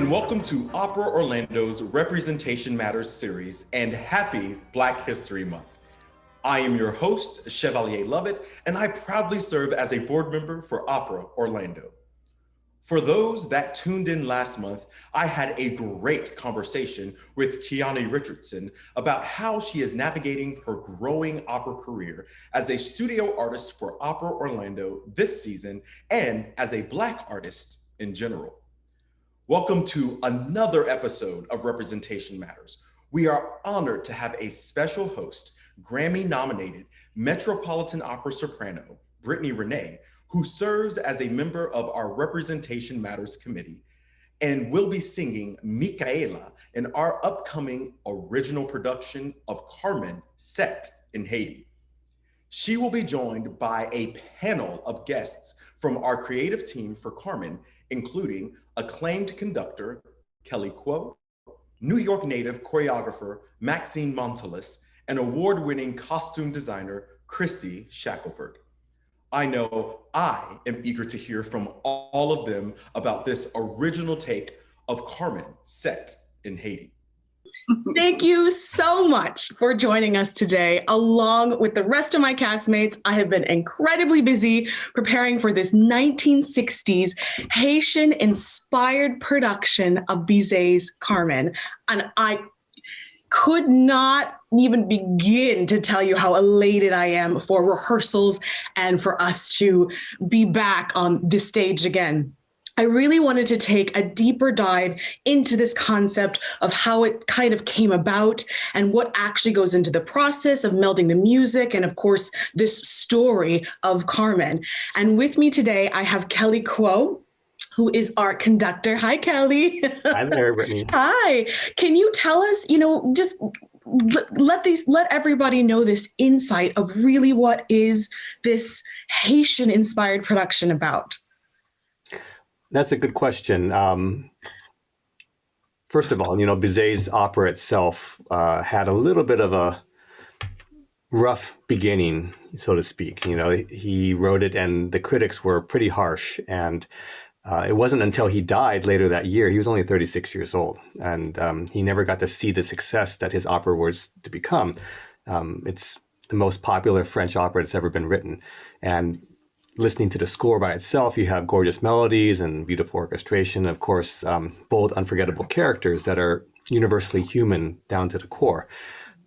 and welcome to Opera Orlando's Representation Matters series, and happy Black History Month. I am your host, Chevalier Lovett, and I proudly serve as a board member for Opera Orlando. For those that tuned in last month, I had a great conversation with Kiani Richardson about how she is navigating her growing opera career as a studio artist for Opera Orlando this season and as a Black artist in general. Welcome to another episode of Representation Matters. We are honored to have a special host, Grammy-nominated Metropolitan Opera soprano, Brittany Renee, who serves as a member of our Representation Matters Committee and will be singing Micaela in our upcoming original production of Carmen set in Haiti. She will be joined by a panel of guests from our creative team for Carmen, including acclaimed conductor Kelly Kuo, New York native choreographer Maxine Montilus, and award-winning costume designer Kristie Shackleford. I know I am eager to hear from all of them about this original take of Carmen set in Haiti. Thank you so much for joining us today. Along with the rest of my castmates, I have been incredibly busy preparing for this 1960s Haitian-inspired production of Bizet's Carmen. And I could not even begin to tell you how elated I am for rehearsals and for us to be back on this stage again. I really wanted to take a deeper dive into this concept of how it kind of came about and what actually goes into the process of melding the music and, of course, this story of Carmen. And with me today, I have Kelly Kuo, who is our conductor. Hi, Kelly. Hi there, Brittany. Hi. Can you tell us, just let everybody know this insight of really what is this Haitian-inspired production about? That's a good question. First of all, Bizet's opera itself had a little bit of a rough beginning, so to speak. He wrote it and the critics were pretty harsh. And it wasn't until he died later that year, he was only 36 years old, and he never got to see the success that his opera was to become. It's the most popular French opera that's ever been written. And listening to the score by itself, you have gorgeous melodies and beautiful orchestration, of course, bold, unforgettable characters that are universally human down to the core.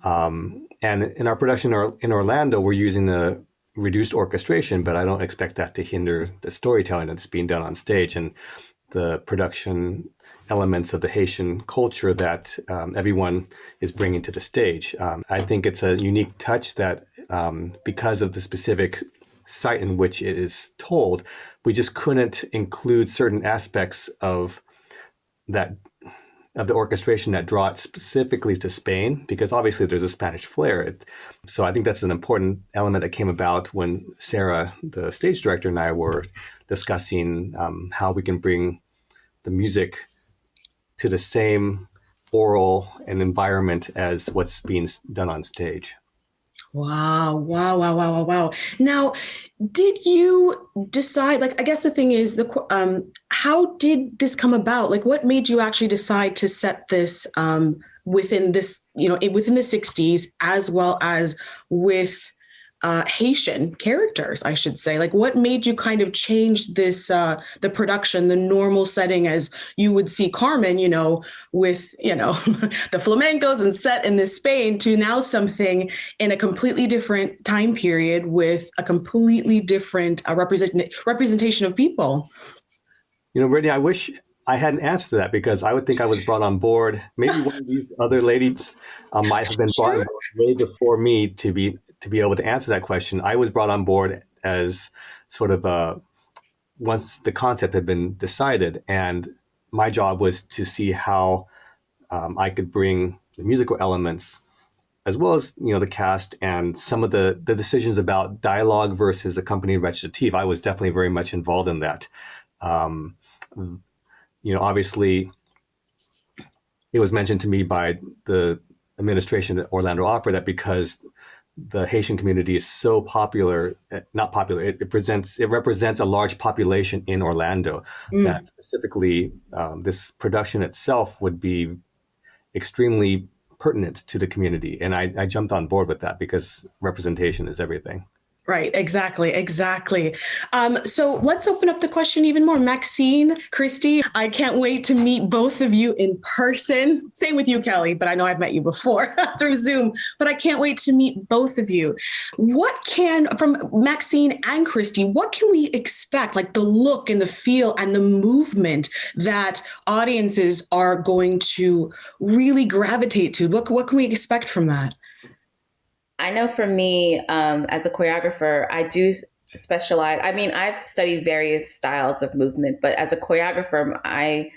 And in our production in Orlando, we're using a reduced orchestration, but I don't expect that to hinder the storytelling that's being done on stage and the production elements of the Haitian culture that everyone is bringing to the stage. I think it's a unique touch that because of the specific site in which it is told, we just couldn't include certain aspects of the orchestration that draw it specifically to Spain, because obviously there's a Spanish flair. So I think that's an important element that came about when Sarah, the stage director, and I were discussing how we can bring the music to the same oral and environment as what's being done on stage. Wow. Now, did you decide, I guess the thing is, how did this come about? What made you actually decide to set this within this, within the 60s, as well as with Haitian characters, I should say? What made you kind of change this, the production, the normal setting as you would see Carmen, with, the flamencos and set in this Spain, to now something in a completely different time period with a completely different representation of people? Brittany, I wish I hadn't answered that, because I would think I was brought on board. Maybe one of these other ladies might have been brought on board way before me to be able to answer that question. I was brought on board as sort of once the concept had been decided, and my job was to see how I could bring the musical elements, as well as the cast and some of the decisions about dialogue versus accompanied recitative. I was definitely very much involved in that. Obviously, it was mentioned to me by the administration at Orlando Opera that because the Haitian community is so popular, not popular, it represents a large population in Orlando, that specifically this production itself would be extremely pertinent to the community. And I jumped on board with that because representation is everything. Right, exactly. So let's open up the question even more. Maxine, Kristie, I can't wait to meet both of you in person. Same with you, Kelly, but I know I've met you before through Zoom, but I can't wait to meet both of you. From Maxine and Kristie, what can we expect, like the look and the feel and the movement that audiences are going to really gravitate to? What can we expect from that? I know for me, as a choreographer, I do specialize. I mean, I've studied various styles of movement, but as a choreographer, I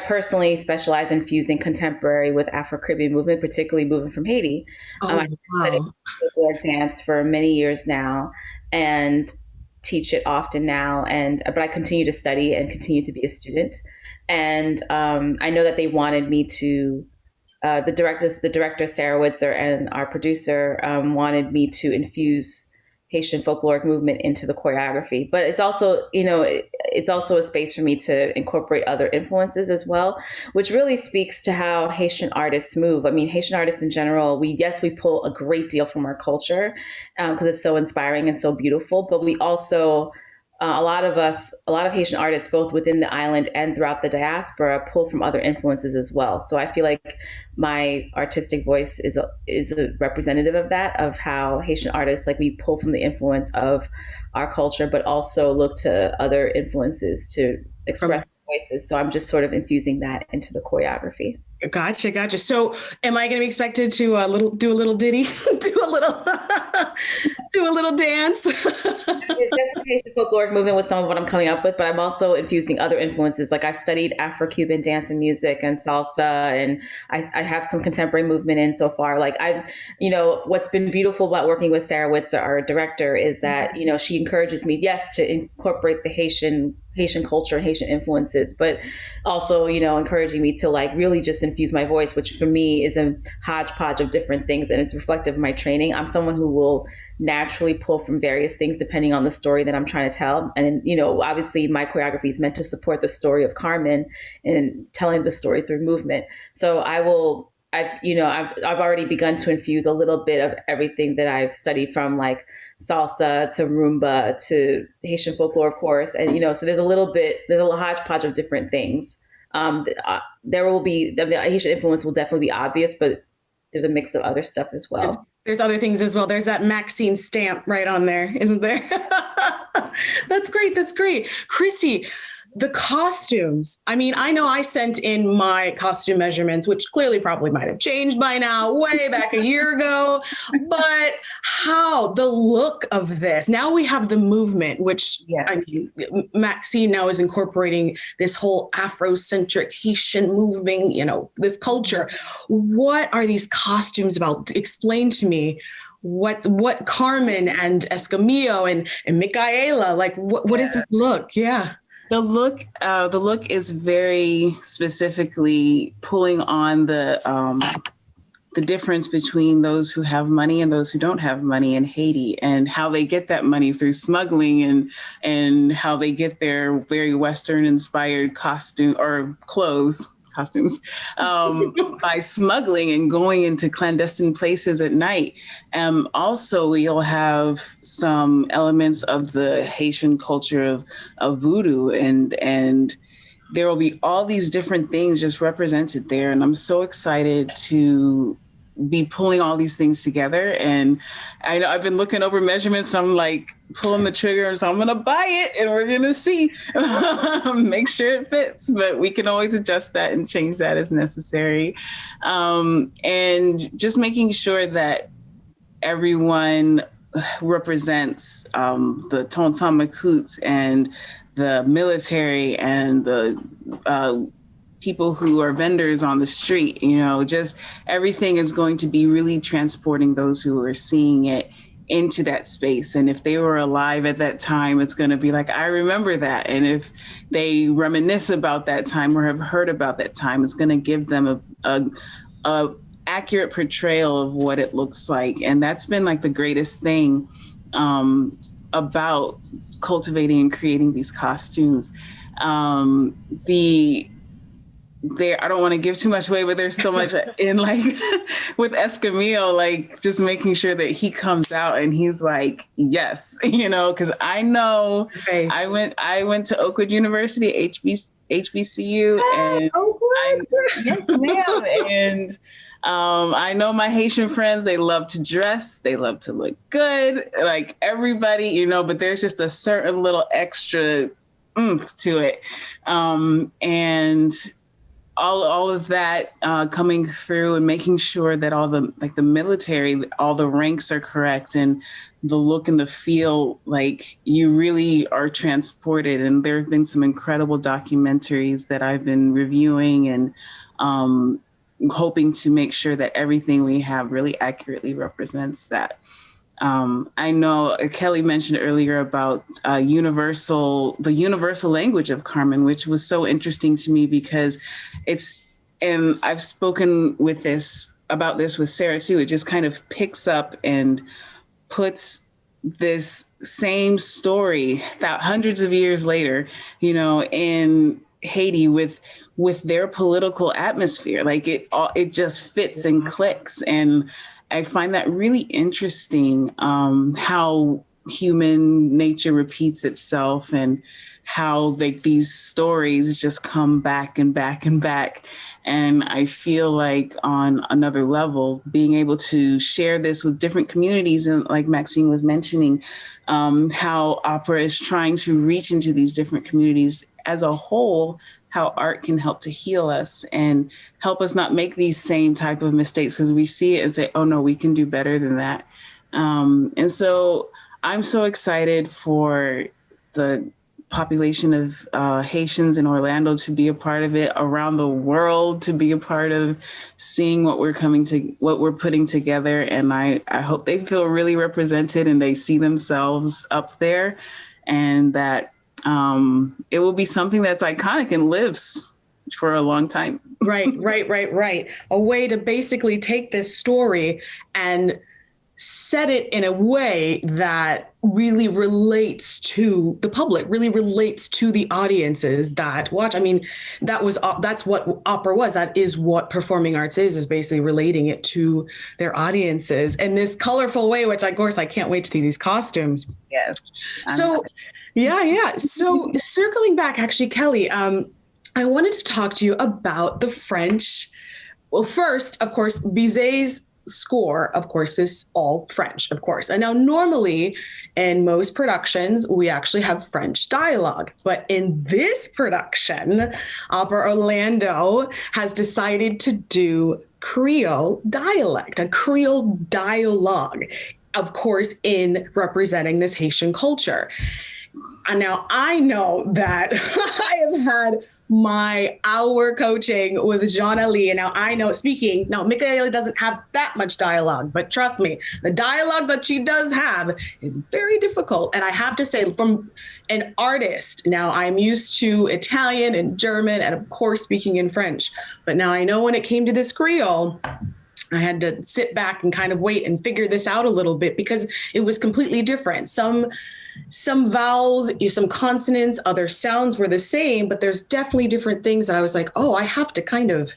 personally specialize in fusing contemporary with Afro-Caribbean movement, particularly movement from Haiti. I've studied folkloric dance for many years now and teach it often now. But I continue to study and continue to be a student. And I know that they wanted me to. The director, Sarah Witzer, and our producer wanted me to infuse Haitian folkloric movement into the choreography. But it's also, it's also a space for me to incorporate other influences as well, which really speaks to how Haitian artists move. I mean, Haitian artists in general, we pull a great deal from our culture because it's so inspiring and so beautiful. But we also a lot of Haitian artists, both within the island and throughout the diaspora, pull from other influences as well. So I feel like my artistic voice is a representative of that, of how Haitian artists, like, we pull from the influence of our culture, but also look to other influences to express voices. So I'm just sort of infusing that into the choreography. Gotcha. So am I going to be expected to do a little ditty, do a little dance? Definitely Haitian folkloric movement with some of what I'm coming up with, but I'm also infusing other influences. Like, I've studied Afro-Cuban dance and music and salsa, and I have some contemporary movement in so far. Like, what's been beautiful about working with Sarah Witzer, our director, is that, she encourages me, yes, to incorporate the Haitian culture and Haitian influences, but also, encouraging me to, like, really just infuse my voice, which for me is a hodgepodge of different things, and it's reflective of my training. I'm someone who will naturally pull from various things depending on the story that I'm trying to tell. And, obviously my choreography is meant to support the story of Carmen and telling the story through movement. So I've already begun to infuse a little bit of everything that I've studied, from like salsa to rumba to Haitian folklore, of course. And, so there's a hodgepodge of different things. There will be, the Haitian influence will definitely be obvious, but there's a mix of other stuff as well. There's other things as well. There's that Maxine stamp right on there, isn't there? That's great. Kristie, the costumes. I mean, I know I sent in my costume measurements, which clearly probably might have changed by now, way back a year ago. But how the look of this, now we have the movement, which I mean, Maxine now is incorporating this whole Afrocentric Haitian moving, this culture. What are these costumes about? Explain to me what Carmen and Escamillo and Micaela, like, what is this look? Yeah. The look is very specifically pulling on the difference between those who have money and those who don't have money in Haiti, and how they get that money through smuggling, and how they get their very Western inspired costumes by smuggling and going into clandestine places at night. Also, you'll have some elements of the Haitian culture of voodoo, and there will be all these different things just represented there. And I'm so excited to be pulling all these things together. And I know I've been looking over measurements, and I'm like pulling the trigger, so I'm going to buy it and we're going to see, make sure it fits, but we can always adjust that and change that as necessary. And just making sure that everyone represents the Tonton Makouts and the military and the people who are vendors on the street. Just everything is going to be really transporting those who are seeing it into that space. And if they were alive at that time, it's going to be like, I remember that. And if they reminisce about that time or have heard about that time, it's going to give them a accurate portrayal of what it looks like. And that's been like the greatest thing about cultivating and creating these costumes. I don't want to give too much away, but there's so much in like with Escamillo, like just making sure that he comes out and he's like, yes, because I know Nice. I went to Oakwood University, HBCU, and yes, ma'am. And I know my Haitian friends, they love to dress, they love to look good, like everybody, but there's just a certain little extra oomph to it. And all of that coming through and making sure that all the military, all the ranks are correct and the look and the feel, like you really are transported. And there have been some incredible documentaries that I've been reviewing and hoping to make sure that everything we have really accurately represents that. I know Kelly mentioned earlier about the universal language of Carmen, which was so interesting to me because and I've spoken about this with Sarah too. It just kind of picks up and puts this same story that hundreds of years later, in Haiti with their political atmosphere. Like it just fits and clicks. And I find that really interesting, how human nature repeats itself and how these stories just come back and back and back. And I feel like on another level, being able to share this with different communities, and like Maxine was mentioning, how opera is trying to reach into these different communities as a whole, how art can help to heal us and help us not make these same type of mistakes, because we see it and say, oh no, we can do better than that. And so I'm so excited for the population of Haitians in Orlando to be a part of it, around the world to be a part of seeing what we're putting together. And I hope they feel really represented and they see themselves up there, and that it will be something that's iconic and lives for a long time. Right. A way to basically take this story and set it in a way that really relates to the public, really relates to the audiences that watch. I mean, that's what opera was. That is what performing arts is basically relating it to their audiences in this colorful way, which of course I can't wait to see these costumes. Yes. So So circling back, actually, Kelly, I wanted to talk to you about the French. Well, first, of course, Bizet's score, of course, is all French, of course. And now normally in most productions, we actually have French dialogue. But in this production, Opera Orlando has decided to do Creole dialect, a Creole dialogue, of course, in representing this Haitian culture. And now I know that I have had my hour coaching with Jean Ali. And now I know Michaela doesn't have that much dialogue, but trust me, the dialogue that she does have is very difficult. And I have to say, from an artist, now I'm used to Italian and German and of course speaking in French. But now I know when it came to this Creole, I had to sit back and kind of wait and figure this out a little bit because it was completely different. Some vowels, some consonants, other sounds were the same, but there's definitely different things that I was like, oh, I have to kind of,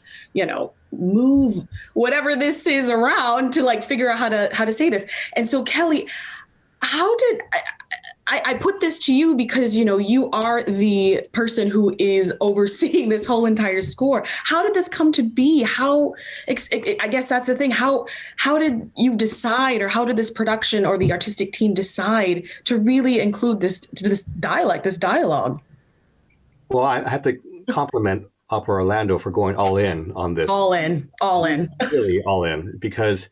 move whatever this is around to like figure out how to say this. And so Kelly, how did I put this to you because, you are the person who is overseeing this whole entire score. How did this come to be? I guess that's the thing. How did you decide, or how did this production or the artistic team decide to really include this dialogue? Well, I have to compliment Opera Orlando for going all in on this. All in. Really all in, because,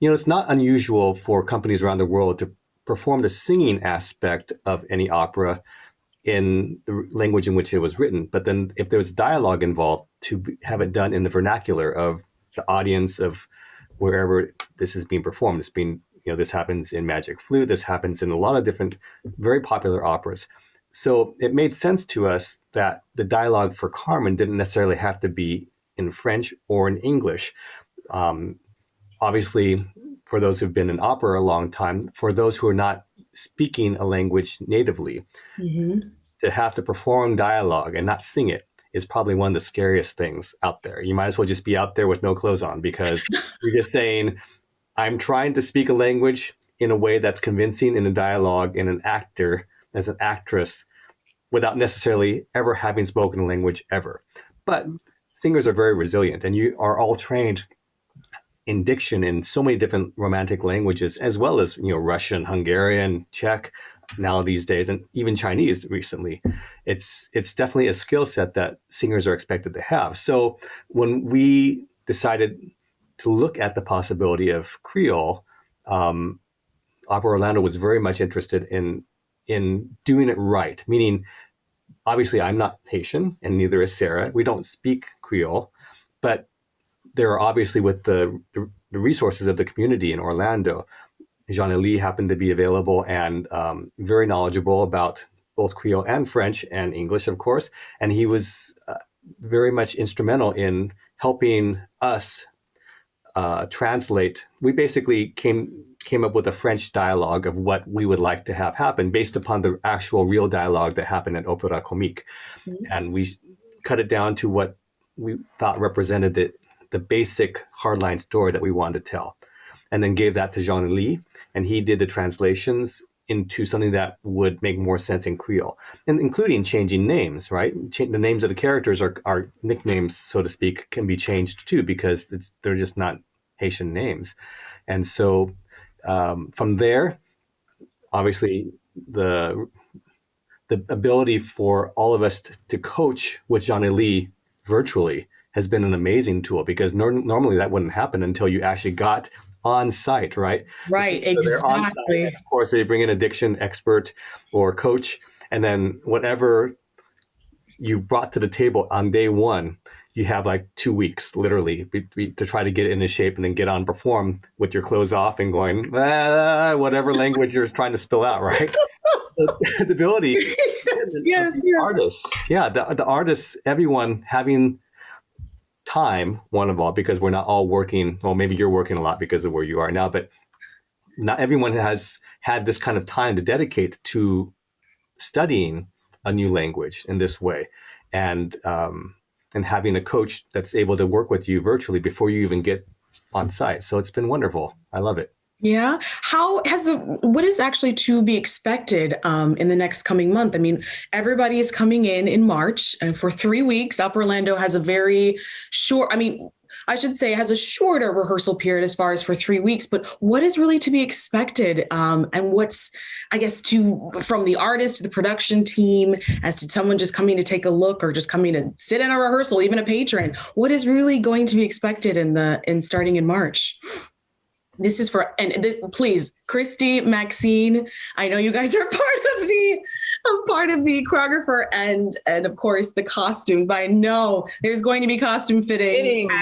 it's not unusual for companies around the world to perform the singing aspect of any opera in the language in which it was written. But then if there's dialogue involved, to have it done in the vernacular of the audience of wherever this is being performed. This happens in Magic Flute. This happens in a lot of different, very popular operas. So it made sense to us that the dialogue for Carmen didn't necessarily have to be in French or in English. Obviously, for those who've been in opera a long time, for those who are not speaking a language natively, to have to perform dialogue and not sing it is probably one of the scariest things out there. You might as well just be out there with no clothes on, because you're just saying, I'm trying to speak a language in a way that's convincing in a dialogue, and an actor as an actress without necessarily ever having spoken a language ever. But singers are very resilient, and you are all trained in diction in so many different romantic languages, as well as, Russian, Hungarian, Czech now these days, and even Chinese recently. It's definitely a skill set that singers are expected to have. So when we decided to look at the possibility of Creole, Opera Orlando was very much interested in doing it right. Meaning, obviously, I'm not Haitian, and neither is Sarah. We don't speak Creole, but there are obviously, with the resources of the community in Orlando, Jean-Élie happened to be available and very knowledgeable about both Creole and French and English, of course. And he was very much instrumental in helping us translate. We basically came up with a French dialogue of what we would like to have happen based upon the actual real dialogue that happened at Opéra Comique. And we cut it down to what we thought represented the basic hardline story that we wanted to tell, and then gave that to Jean-Élie, and he did the translations into something that would make more sense in Creole, and including changing names, right? The names of the characters are nicknames, so to speak, can be changed too, because they're just not Haitian names. And so from there, obviously, the ability for all of us to coach with Jean-Élie virtually has been an amazing tool, because normally that wouldn't happen until you actually got on site, right? Right, So exactly. of course, they bring in a diction expert or coach, and then whatever you brought to the table on day one, you have like 2 weeks, literally, to try to get into shape and then get on perform with your clothes off and going, whatever language you're trying to spill out, right? The ability, yes. artists, the artists, everyone having time, one of all, because we're not all working. Well, maybe you're working a lot because of where you are now, but not everyone has had this kind of time to dedicate to studying a new language in this way, and having a coach that's able to work with you virtually before you even get on site. So it's been wonderful. I love it. Yeah. What is actually to be expected in the next coming month? I mean, everybody is coming in March, and for 3 weeks. Up Orlando has a very short, I should say, has a shorter rehearsal period as far as for 3 weeks, but what is really to be expected? And what's, I guess, from the artist to the production team, as to someone just coming to take a look or just coming to sit in a rehearsal, even a patron, what is really going to be expected in starting in March? This is please, Kristie, Maxine, I know you guys are part of the choreographer and of course the costumes, but I know there's going to be costume fittings.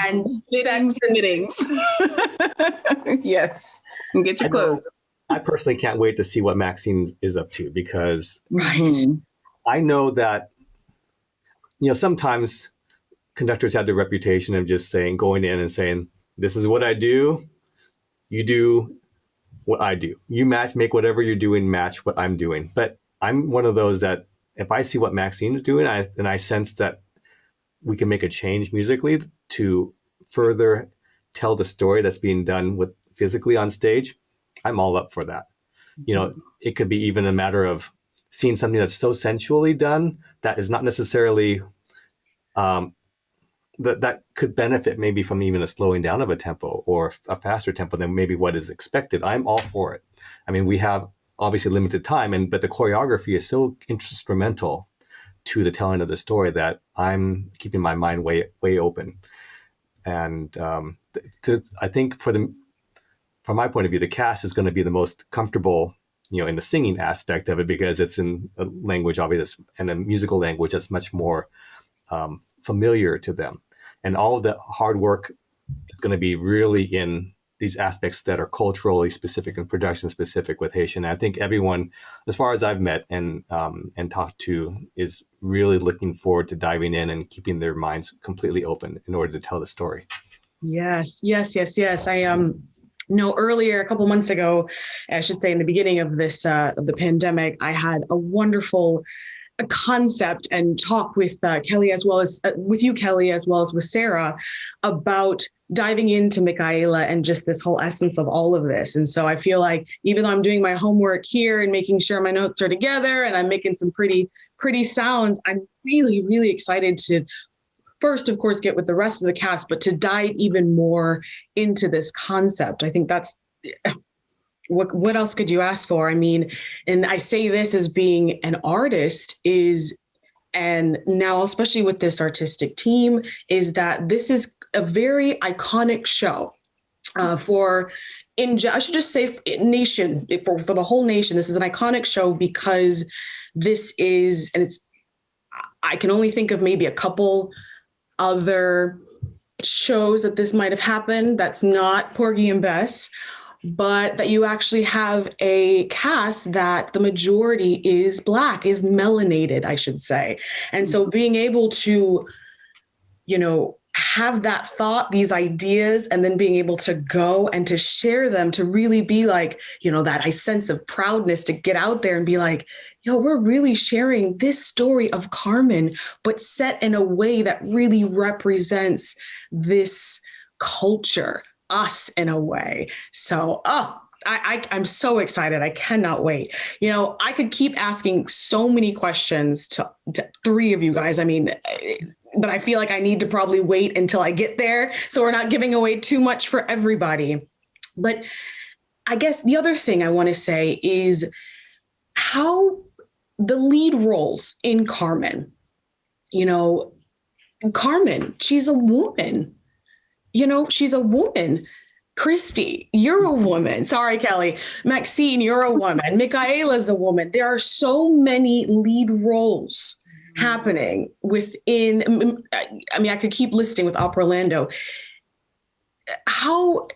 Yes. And get your clothes. I personally can't wait to see what Maxine is up to, because right. I know that, sometimes conductors have the reputation of just going in and saying, this is what I do. You do what I do. You make whatever you're doing match what I'm doing. But I'm one of those that if I see what Maxine's doing, and I sense that we can make a change musically to further tell the story that's being done with physically on stage, I'm all up for that. It could be even a matter of seeing something that's so sensually done that is not necessarily that could benefit maybe from even a slowing down of a tempo or a faster tempo than maybe what is expected. I'm all for it. I mean, we have obviously limited time, but the choreography is so instrumental to the telling of the story that I'm keeping my mind way open. And I think from my point of view, the cast is going to be the most comfortable, in the singing aspect of it, because it's in a language, obviously, and a musical language that's much more familiar to them. And all of the hard work is going to be really in these aspects that are culturally specific and production specific with Haitian. I think everyone, as far as I've met and talked to, is really looking forward to diving in and keeping their minds completely open in order to tell the story. Yes, yes, yes, yes. I know earlier, a couple months ago, I should say in the beginning of this of the pandemic, I had a wonderful concept and talk with Kelly, as well as with you, Kelly, as well as with Sarah, about diving into Michaela and just this whole essence of all of this. And so I feel like even though I'm doing my homework here and making sure my notes are together and I'm making some pretty sounds, I'm really, really excited to first, of course, get with the rest of the cast, but to dive even more into this concept. I think that's what else could you ask for? I mean, and I say this as being an artist and now especially with this artistic team, is that this is a very iconic show I should just say nation, for the whole nation. This is an iconic show because this is, and I can only think of maybe a couple other shows that this might have happened that's not Porgy and Bess, but that you actually have a cast that the majority is Black, is melanated, I should say. And so being able to, have that thought, these ideas, and then being able to go and to share them, to really be like, that sense of proudness to get out there and be like, we're really sharing this story of Carmen, but set in a way that really represents this culture, us in a way. So, I'm so excited. I cannot wait. I could keep asking so many questions to three of you guys. I mean, but I feel like I need to probably wait until I get there, so we're not giving away too much for everybody. But I guess the other thing I want to say is how the lead roles in Carmen, Carmen, she's a woman. She's a woman. Kristie, you're a woman. Sorry, Kelly. Maxine, you're a woman. Michaela's a woman. There are so many lead roles happening within. I mean, I could keep listing with Opera Orlando. How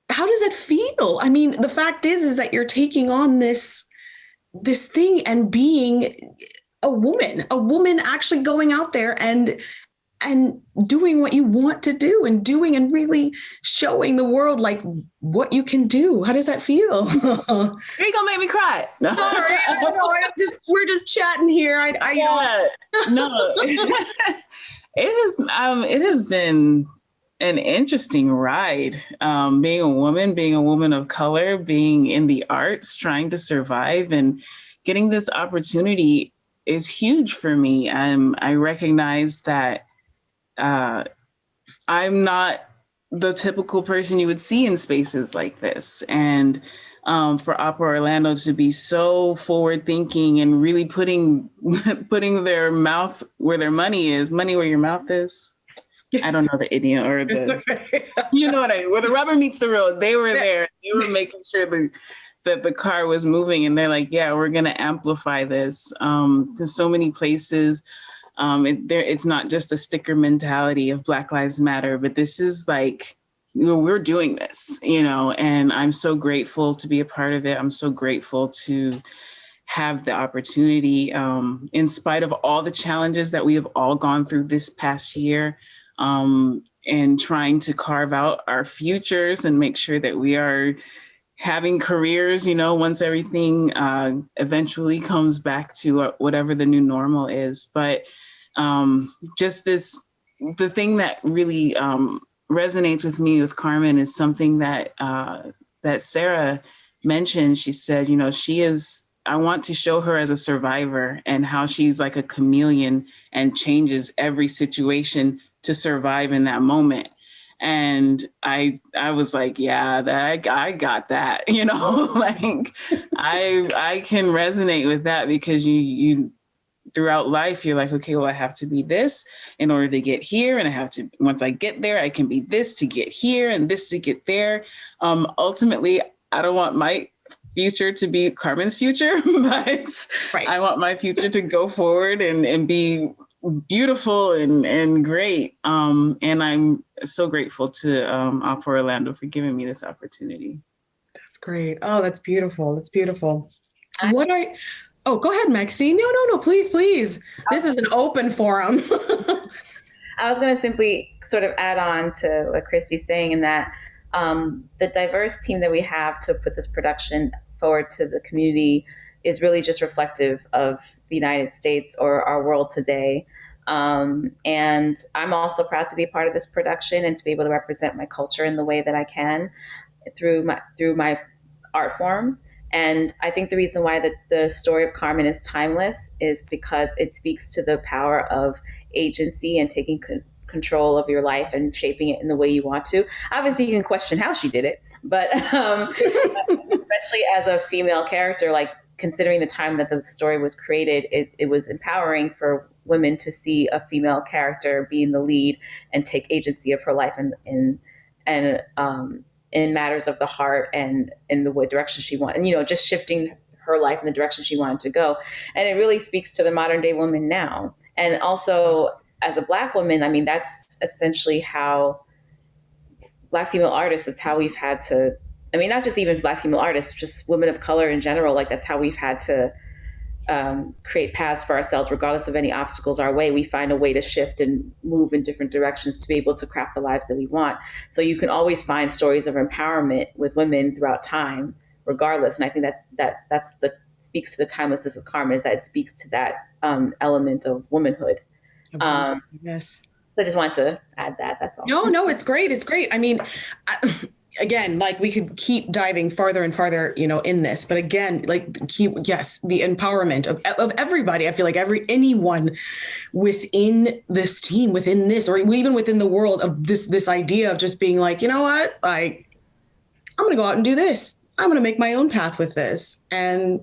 does it feel? I mean, the fact is that you're taking on this thing and being a woman actually going out there and doing what you want to do and really showing the world like what you can do. How does that feel? You're gonna make me cry. No. Sorry, we're just chatting here. No. It has been an interesting ride. Being a woman of color, being in the arts, trying to survive, and getting this opportunity is huge for me. I recognize that I'm not the typical person you would see in spaces like this. And for Opera Orlando to be so forward thinking and really putting their mouth where their money is, money where your mouth is. I don't know the idiom or where the rubber meets the road. They were there. They were making sure that the car was moving, and they're like, yeah, we're going to amplify this to so many places. It's not just a sticker mentality of Black Lives Matter, but this is like, we're doing this, and I'm so grateful to be a part of it. I'm so grateful to have the opportunity, in spite of all the challenges that we have all gone through this past year, and trying to carve out our futures and make sure that we are having careers, once everything eventually comes back to whatever the new normal is. But just the thing that really resonates with me with Carmen is something that Sarah mentioned. She said, I want to show her as a survivor and how she's like a chameleon and changes every situation to survive in that moment. And I was like, yeah, I got that, like I can resonate with that, because you throughout life, you're like, okay, well, I have to be this in order to get here. And I have to, once I get there, I can be this to get here and this to get there. Ultimately, I don't want my future to be Carmen's future, but right. I want my future to go forward and be beautiful and great. And I'm so grateful to Opera Orlando for giving me this opportunity. That's great. Oh, that's beautiful. That's beautiful. Oh, go ahead, Maxine. No, please. This is an open forum. I was going to simply sort of add on to what Kristie's saying, in that the diverse team that we have to put this production forward to the community is really just reflective of the United States or our world today. And I'm also proud to be a part of this production and to be able to represent my culture in the way that I can through my art form. And I think the reason why the story of Carmen is timeless is because it speaks to the power of agency and taking control of your life and shaping it in the way you want to. Obviously, you can question how she did it, but especially as a female character, like considering the time that the story was created, it was empowering for women to see a female character be in the lead and take agency of her life in matters of the heart and in the direction she wanted, and just shifting her life in the direction she wanted to go. And it really speaks to the modern day woman now. And also as a Black woman, I mean, that's essentially how Black female artists, is how we've had to, I mean, not just even Black female artists, just women of color in general, like that's how we've had to create paths for ourselves, regardless of any obstacles our way. We find a way to shift and move in different directions to be able to craft the lives that we want. So you can always find stories of empowerment with women throughout time, regardless. And I think that's speaks to the timelessness of Carmen, is that it speaks to that element of womanhood. Yes. So I just wanted to add that. That's all. No, it's great. It's great. I mean, again, like we could keep diving farther and farther, in this, but again, like the empowerment of everybody. I feel like anyone within this team, within this, or even within the world of this idea of just being like, you know what, like I'm going to go out and do this. I'm going to make my own path with this. And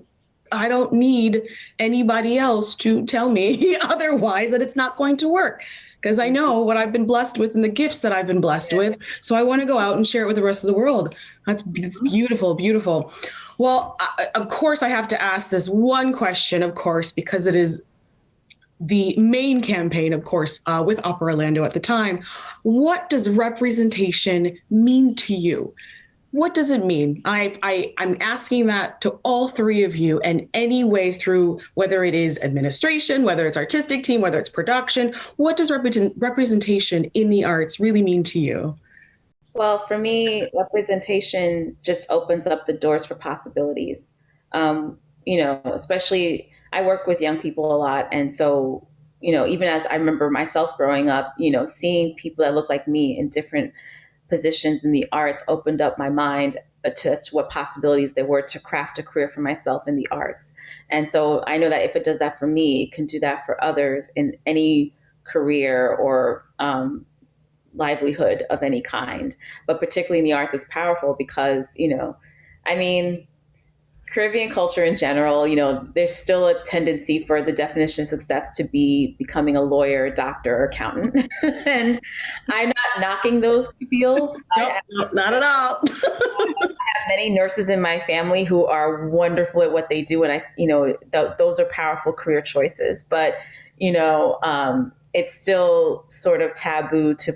I don't need anybody else to tell me otherwise that it's not going to work. Because I know what I've been blessed with and the gifts that I've been blessed with. So I want to go out and share it with the rest of the world. It's beautiful, beautiful. Well, of course, I have to ask this one question, of course, because it is the main campaign, of course, with Opera Orlando at the time. What does representation mean to you? What does it mean? I'm asking that to all three of you, and any way through, whether it is administration, whether it's artistic team, whether it's production. What does representation in the arts really mean to you? Well, for me, representation just opens up the doors for possibilities. Especially I work with young people a lot. And so, even as I remember myself growing up, seeing people that look like me in different positions in the arts opened up my mind to what possibilities there were to craft a career for myself in the arts. And so I know that if it does that for me, it can do that for others in any career or livelihood of any kind. But particularly in the arts, it's powerful because, Caribbean culture in general, there's still a tendency for the definition of success to be becoming a lawyer, doctor, or accountant. And I'm not knocking those fields. Nope, not at all. I have many nurses in my family who are wonderful at what they do. And those are powerful career choices. But, it's still sort of taboo to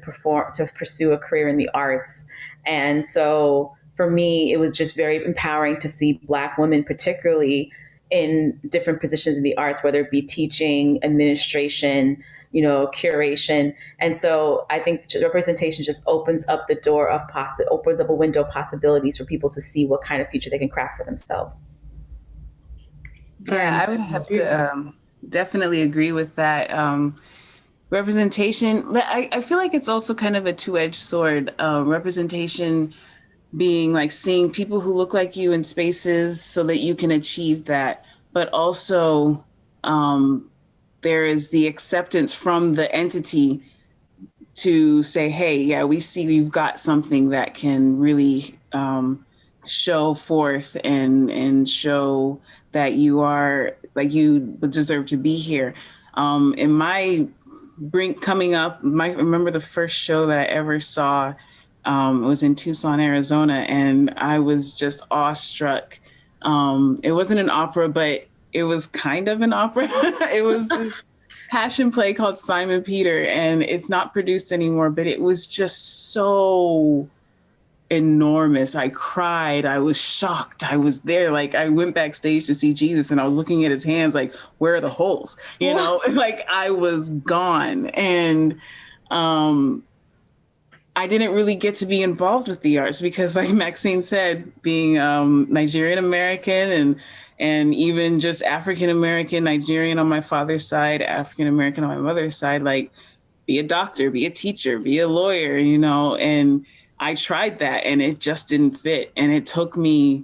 pursue a career in the arts. And so for me, it was just very empowering to see Black women, particularly in different positions in the arts, whether it be teaching, administration, curation. And so I think representation just opens up the door of opens up a window of possibilities for people to see what kind of future they can craft for themselves. Yeah, I would have to definitely agree with that. Representation, but I feel like it's also kind of a two-edged sword. Representation being like seeing people who look like you in spaces so that you can achieve that. But also there is the acceptance from the entity to say, hey, yeah, we see you've got something that can really show forth and show that you are, like, you deserve to be here. In my coming up, I remember the first show that I ever saw was in Tucson, Arizona, and I was just awestruck. It wasn't an opera, but it was kind of an opera. It was this passion play called Simon Peter, and it's not produced anymore, but it was just so enormous. I cried. I was shocked. I was there. Like, I went backstage to see Jesus, and I was looking at his hands like, where are the holes? Like, I was gone. And I didn't really get to be involved with the arts because, like Maxine said, being Nigerian American and even just African American, Nigerian on my father's side, African American on my mother's side, like be a doctor, be a teacher, be a lawyer, you know, and I tried that and it just didn't fit. And it took me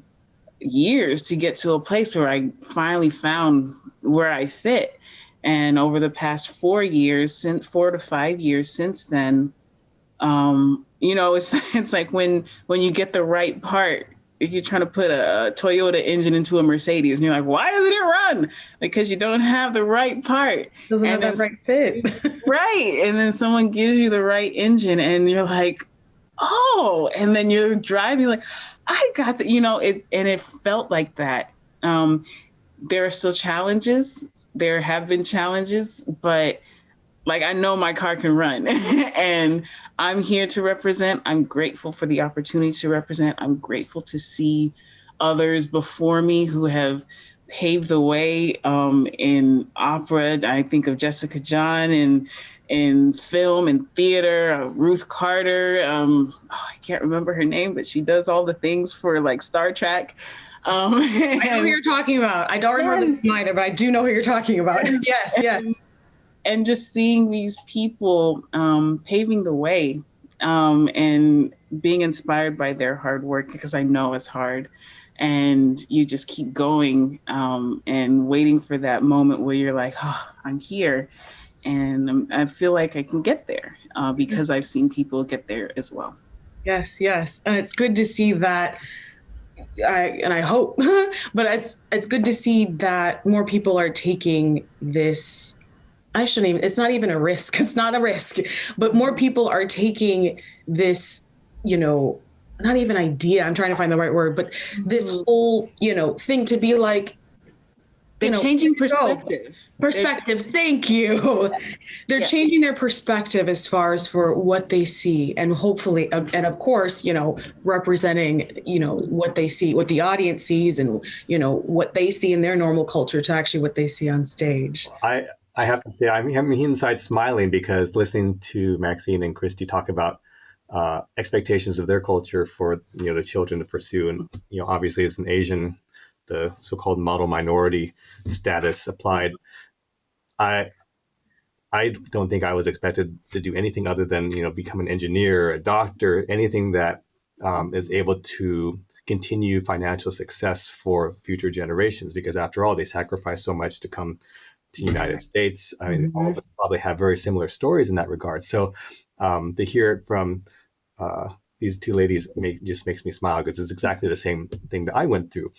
years to get to a place where I finally found where I fit. And over the past 4 to 5 years since then, you know, it's like when you get the right part, if you're trying to put a Toyota engine into a Mercedes and you're like, why doesn't it run? Because you don't have the right part. Doesn't have that right fit. Right. And then someone gives you the right engine and you're like, oh, and then you're driving like, I got that, you know, and it felt like that. There are still challenges. There have been challenges, but like, I know my car can run and I'm here to represent. I'm grateful for the opportunity to represent. I'm grateful to see others before me who have paved the way in opera. I think of Jessica John in film and theater, Ruth Carter. I can't remember her name, but she does all the things for like Star Trek. I know who you're talking about. I don't remember the name either, but I do know who you're talking about. Yes. And just seeing these people paving the way and being inspired by their hard work, because I know it's hard. And you just keep going and waiting for that moment where you're like, oh, I'm here. And I feel like I can get there because I've seen people get there as well. Yes. And it's good to see that. I hope, but it's good to see that more people are taking this. It's not even a risk. It's not a risk, but more people are taking this, you know, not even idea. I'm trying to find the right word, but this whole, you know, thing to be like, they're changing perspective. Thank you. They're changing their perspective as far as for what they see, and hopefully, and of course, you know, representing, you know, what they see, what the audience sees, and, you know, what they see in their normal culture to actually what they see on stage. I have to say, I'm inside smiling because listening to Maxine and Kristie talk about expectations of their culture for, you know, the children to pursue, and, you know, obviously as an Asian, the so-called model minority status applied. I don't think I was expected to do anything other than, you know, become an engineer, a doctor, anything that is able to continue financial success for future generations, because after all, they sacrifice so much to come to the United States. I mean, all of us probably have very similar stories in that regard. So to hear it from these two ladies just makes me smile, because it's exactly the same thing that I went through.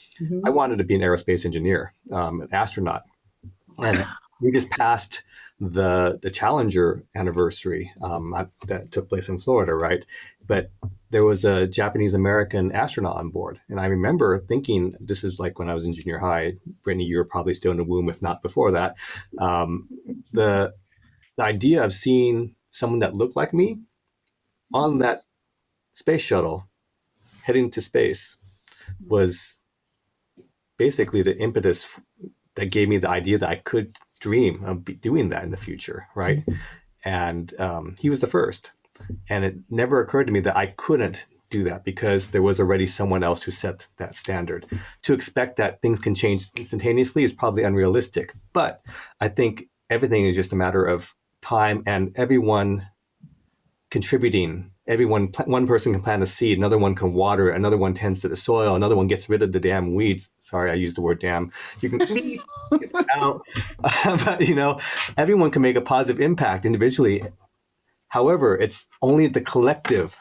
I wanted to be an aerospace engineer, an astronaut. And we just passed the Challenger anniversary that took place in Florida, right? But there was a Japanese American astronaut on board. And I remember thinking, this is like when I was in junior high, Brittany, you were probably still in the womb, if not before that. The idea of seeing someone that looked like me on that space shuttle heading to space was basically the impetus that gave me the idea that I could dream of doing that in the future, right? And he was the first. And it never occurred to me that I couldn't do that, because there was already someone else who set that standard. To expect that things can change instantaneously is probably unrealistic. But I think everything is just a matter of time and everyone contributing. One person can plant a seed, another one can water it, another one tends to the soil, another one gets rid of the damn weeds. Sorry, I used the word damn. You can get it out. But, you know, everyone can make a positive impact individually. However, it's only the collective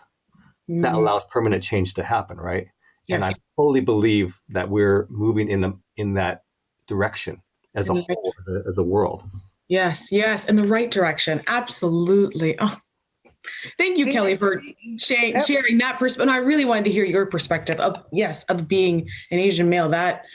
that allows permanent change to happen, right? Yes. And I fully believe that we're moving in that direction as a whole, as a world. Yes, in the right direction. Absolutely. Oh. Thank you, Kelly, for sharing that perspective. And I really wanted to hear your perspective of being an Asian male. That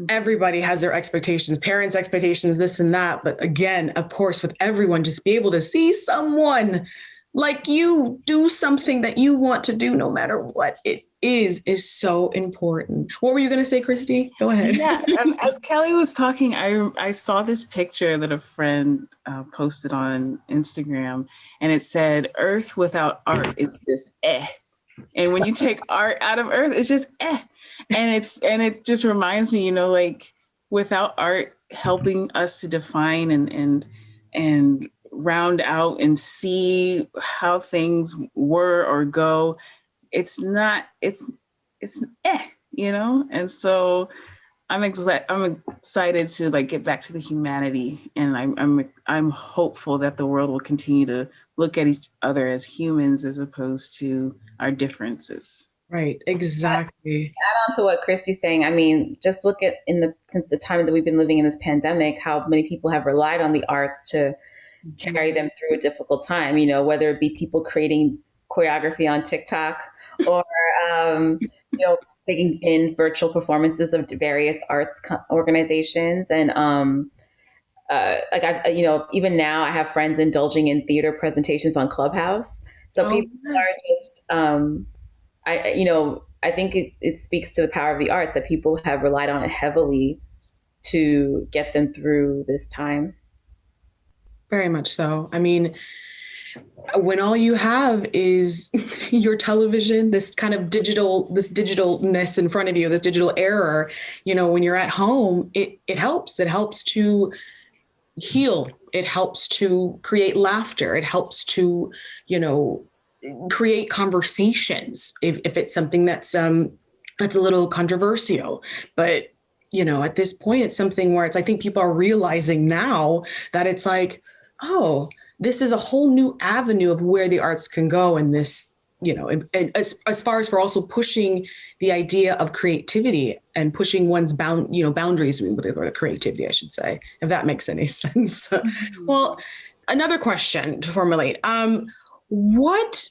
everybody has their expectations, parents' expectations, this and that. But again, of course, with everyone, just be able to see someone like you do something that you want to do, no matter what it is so important. What were you going to say, Kristie? Go ahead. Yeah, as Kelly was talking, I saw this picture that a friend posted on Instagram, and it said, "Earth without art is just eh." And when you take art out of Earth, it's just eh. And it just reminds me, like without art helping us to define and round out and see how things were or go, it's eh, And so I'm excited to like get back to the humanity, and I'm hopeful that the world will continue to look at each other as humans as opposed to our differences. Right, exactly. Add on to what Kristie's saying. I mean, just look at since the time that we've been living in this pandemic, how many people have relied on the arts to carry them through a difficult time. Whether it be people creating choreography on TikTok or taking in virtual performances of various arts organizations. And even now I have friends indulging in theater presentations on Clubhouse. So people are just, I think it speaks to the power of the arts that people have relied on it heavily to get them through this time. Very much so. I mean, when all you have is your television, this kind of digitalness in front of you, this digital error, when you're at home, it helps. It helps to heal. It helps to create laughter. It helps to, create conversations if it's something that's a little controversial. But, at this point, it's something where I think people are realizing now that it's like, oh, this is a whole new avenue of where the arts can go. And this, and as far as for also pushing the idea of creativity and pushing one's boundaries with creativity, I should say, if that makes any sense. Mm-hmm. Well, another question to formulate. What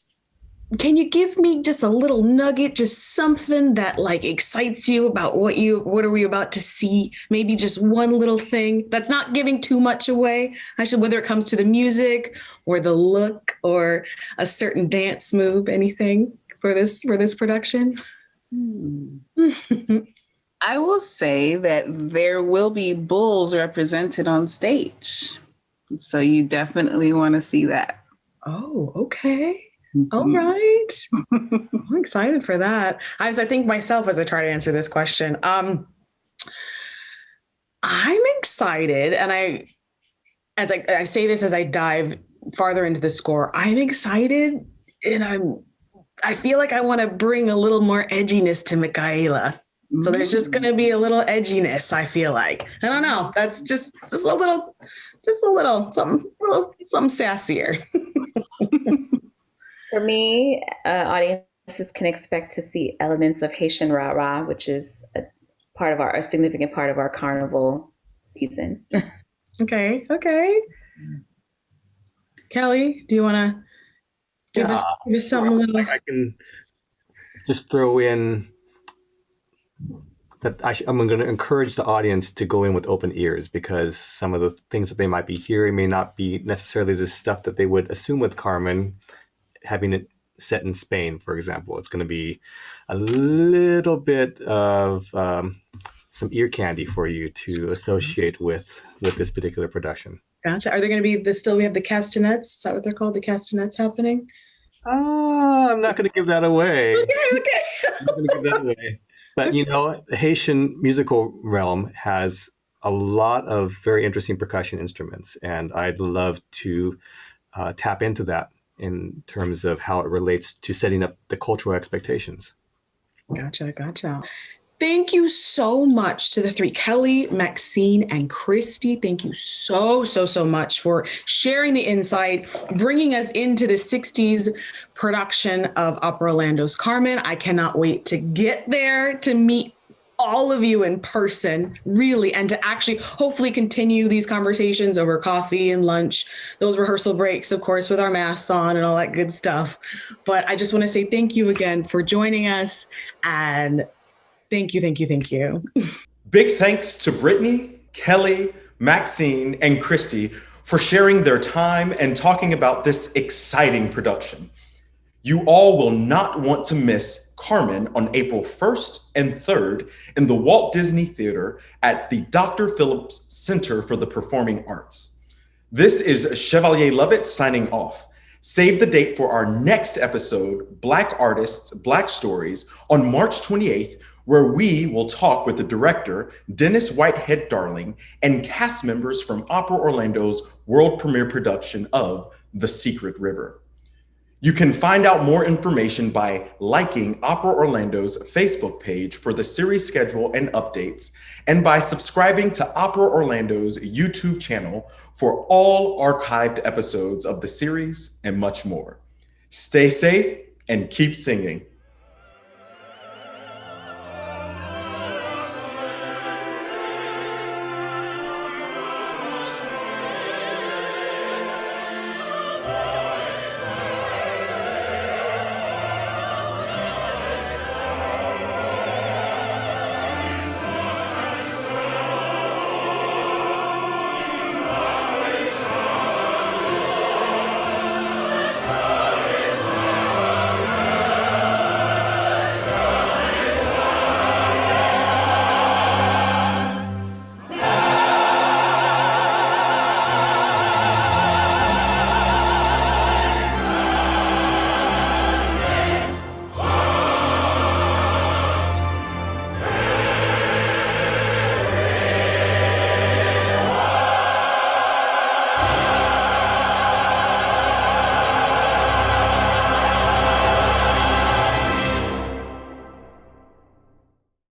can you give me just a little nugget, just something that like excites you about what are we about to see? Maybe just one little thing that's not giving too much away. Actually, whether it comes to the music or the look or a certain dance move, anything for this production? I will say that there will be bulls represented on stage. So you definitely want to see that. Oh, okay. All right. I'm excited for that. I think myself as I try to answer this question. I'm excited. And I say this as I dive farther into the score, I'm excited and I feel like I want to bring a little more edginess to Michaela. So there's just going to be a little edginess, I feel like. I don't know. That's just a little something sassier. For me, audiences can expect to see elements of Haitian Rara, which is a significant part of our carnival season. Okay. Kelly, do you want to give us something little? I can just throw in that I'm going to encourage the audience to go in with open ears, because some of the things that they might be hearing may not be necessarily the stuff that they would assume with Carmen. Having it set in Spain, for example, it's going to be a little bit of some ear candy for you to associate with this particular production. Gotcha. Are there going to be we have the castanets? Is that what they're called? The castanets happening? I'm not going to give that away. Okay. I'm not going to give that away. But, the Haitian musical realm has a lot of very interesting percussion instruments, and I'd love to tap into that in terms of how it relates to setting up the cultural expectations. Gotcha. Thank you so much to the three, Kelly, Maxine, and Kristie. Thank you so much for sharing the insight, bringing us into the 60s production of Opera Orlando's Carmen. I cannot wait to get there to meet all of you in person, really, and to actually hopefully continue these conversations over coffee and lunch, those rehearsal breaks, of course, with our masks on and all that good stuff. But I just want to say thank you again for joining us, and thank you. Big thanks to Brittany, Kelly, Maxine, and Kristie for sharing their time and talking about this exciting production. You all will not want to miss Carmen on April 1st and 3rd in the Walt Disney Theater at the Dr. Phillips Center for the Performing Arts. This is Chevalier Lovett signing off. Save the date for our next episode, Black Artists, Black Stories, on March 28th, where we will talk with the director, Dennis Whitehead Darling, and cast members from Opera Orlando's world premiere production of The Secret River. You can find out more information by liking Opera Orlando's Facebook page for the series schedule and updates, and by subscribing to Opera Orlando's YouTube channel for all archived episodes of the series and much more. Stay safe and keep singing.